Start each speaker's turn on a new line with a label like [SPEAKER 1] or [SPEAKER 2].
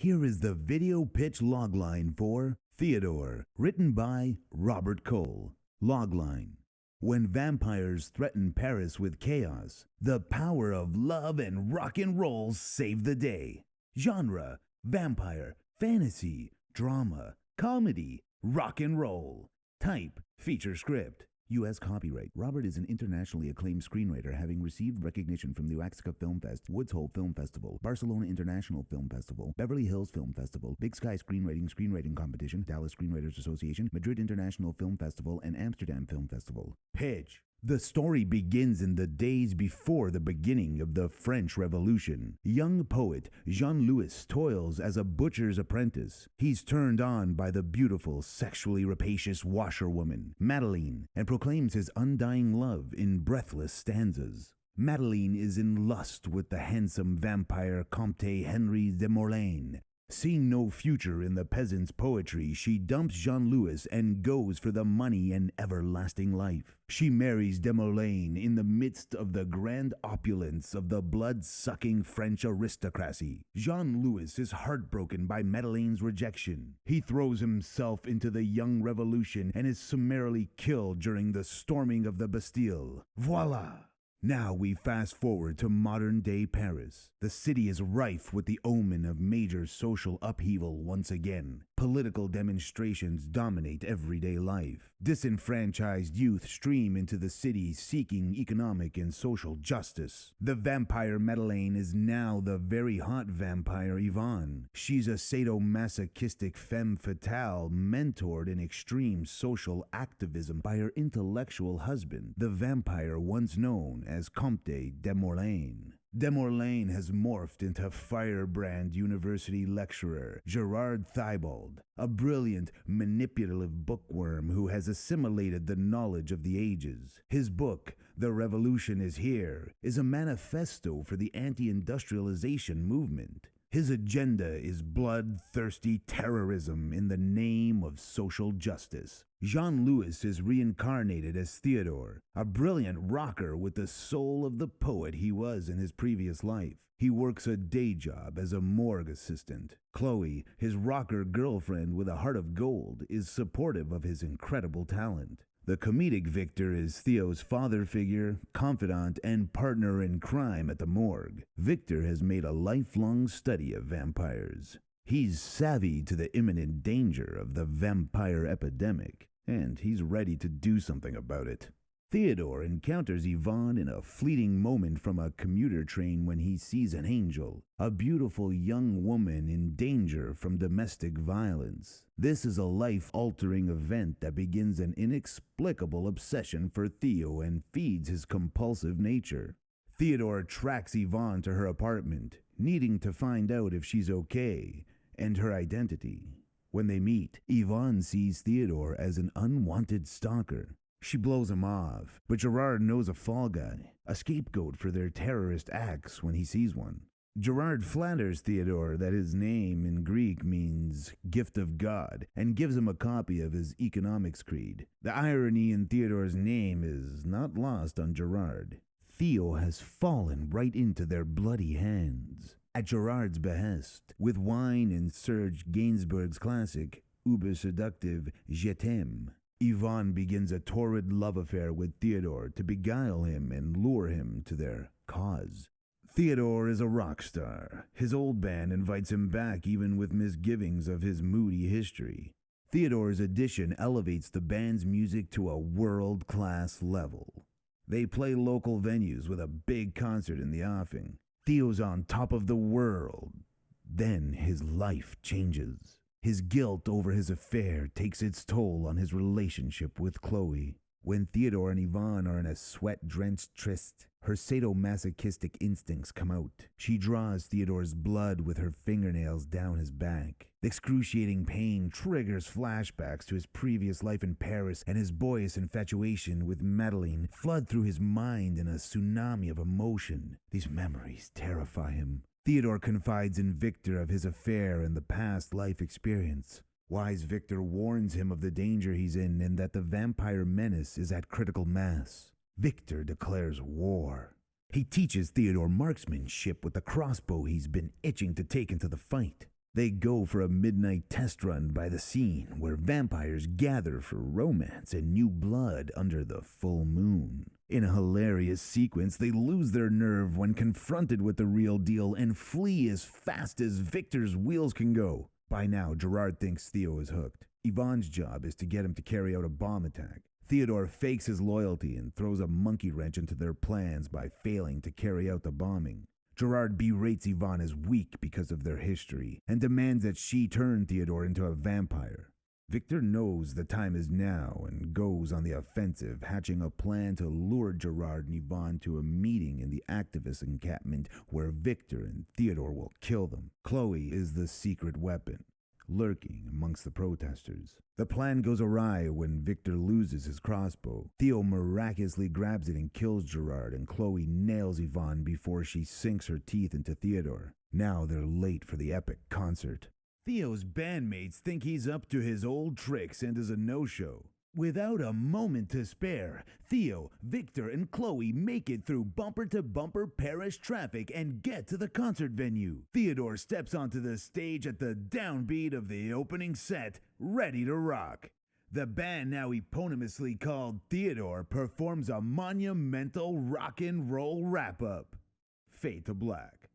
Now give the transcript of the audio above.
[SPEAKER 1] Here is the video pitch logline for Theodore, written by Robert Cole. Logline. When vampires threaten Paris with chaos, the power of love and rock and roll save the day. Genre: vampire, fantasy, drama, comedy, rock and roll. Type: feature script. U.S. copyright. Robert is an internationally acclaimed screenwriter, having received recognition from the Oaxaca Film Fest, Woods Hole Film Festival, Barcelona International Film Festival, Beverly Hills Film Festival, Big Sky Screenwriting Competition, Dallas Screenwriters Association, Madrid International Film Festival, and Amsterdam Film Festival. Pitch. The story begins in the days before the beginning of the French Revolution. Young poet Jean-Louis toils as a butcher's apprentice. He's turned on by the beautiful, sexually rapacious washerwoman, Madeleine, and proclaims his undying love in breathless stanzas. Madeleine is in lust with the handsome vampire Comte Henri de Morlaine. Seeing no future in the peasant's poetry, she dumps Jean-Louis and goes for the money and everlasting life. She marries de Morlaine in the midst of the grand opulence of the blood-sucking French aristocracy. Jean-Louis is heartbroken by Madeleine's rejection. He throws himself into the young revolution and is summarily killed during the storming of the Bastille. Voila! Now we fast forward to modern-day Paris. The city is rife with the omen of major social upheaval once again. Political demonstrations dominate everyday life. Disenfranchised youth stream into the city seeking economic and social justice. The vampire Madeleine is now the very hot vampire Yvonne. She's a sadomasochistic femme fatale mentored in extreme social activism by her intellectual husband, the vampire once known as Comte de Morlaine. De Morlaine has morphed into firebrand university lecturer Gerard Thibault, a brilliant, manipulative bookworm who has assimilated the knowledge of the ages. His book, The Revolution is Here, is a manifesto for the anti-industrialization movement. His agenda is bloodthirsty terrorism in the name of social justice. Jean-Louis is reincarnated as Theodore, a brilliant rocker with the soul of the poet he was in his previous life. He works a day job as a morgue assistant. Chloe, his rocker girlfriend with a heart of gold, is supportive of his incredible talent. The comedic Victor is Theo's father figure, confidant, and partner in crime at the morgue. Victor has made a lifelong study of vampires. He's savvy to the imminent danger of the vampire epidemic, and he's ready to do something about it. Theodore encounters Yvonne in a fleeting moment from a commuter train when he sees an angel, a beautiful young woman in danger from domestic violence. This is a life-altering event that begins an inexplicable obsession for Theo and feeds his compulsive nature. Theodore tracks Yvonne to her apartment, needing to find out if she's okay and her identity. When they meet, Yvonne sees Theodore as an unwanted stalker. She blows him off, but Gerard knows a fall guy, a scapegoat for their terrorist acts when he sees one. Gerard flatters Theodore that his name in Greek means gift of God and gives him a copy of his economics creed. The irony in Theodore's name is not lost on Gerard. Theo has fallen right into their bloody hands. At Gerard's behest, with wine and Serge Gainsbourg's classic, uber seductive Je t'aime, Yvonne begins a torrid love affair with Theodore to beguile him and lure him to their cause. Theodore is a rock star. His old band invites him back even with misgivings of his moody history. Theodore's addition elevates the band's music to a world-class level. They play local venues with a big concert in the offing. Theo's on top of the world. Then his life changes. His guilt over his affair takes its toll on his relationship with Chloe. When Theodore and Yvonne are in a sweat-drenched tryst, her sadomasochistic instincts come out. She draws Theodore's blood with her fingernails down his back. The excruciating pain triggers flashbacks to his previous life in Paris, and his boyish infatuation with Madeleine flood through his mind in a tsunami of emotion. These memories terrify him. Theodore confides in Victor of his affair and the past life experience. Wise Victor warns him of the danger he's in and that the vampire menace is at critical mass. Victor declares war. He teaches Theodore marksmanship with the crossbow he's been itching to take into the fight. They go for a midnight test run by the scene where vampires gather for romance and new blood under the full moon. In a hilarious sequence, they lose their nerve when confronted with the real deal and flee as fast as Victor's wheels can go. By now, Gerard thinks Theo is hooked. Yvonne's job is to get him to carry out a bomb attack. Theodore fakes his loyalty and throws a monkey wrench into their plans by failing to carry out the bombing. Gerard berates Yvonne as weak because of their history and demands that she turn Theodore into a vampire. Victor knows the time is now and goes on the offensive, hatching a plan to lure Gerard and Yvonne to a meeting in the activist encampment where Victor and Theodore will kill them. Chloe is the secret weapon, lurking amongst the protesters. The plan goes awry when Victor loses his crossbow. Theo miraculously grabs it and kills Gerard, and Chloe nails Yvonne before she sinks her teeth into Theodore. Now they're late for the epic concert. Theo's bandmates think he's up to his old tricks and is a no-show. Without a moment to spare, Theo, Victor, and Chloe make it through bumper-to-bumper Paris traffic and get to the concert venue. Theodore steps onto the stage at the downbeat of the opening set, ready to rock. The band, now eponymously called Theodore, performs a monumental rock and roll wrap-up. Fade to black.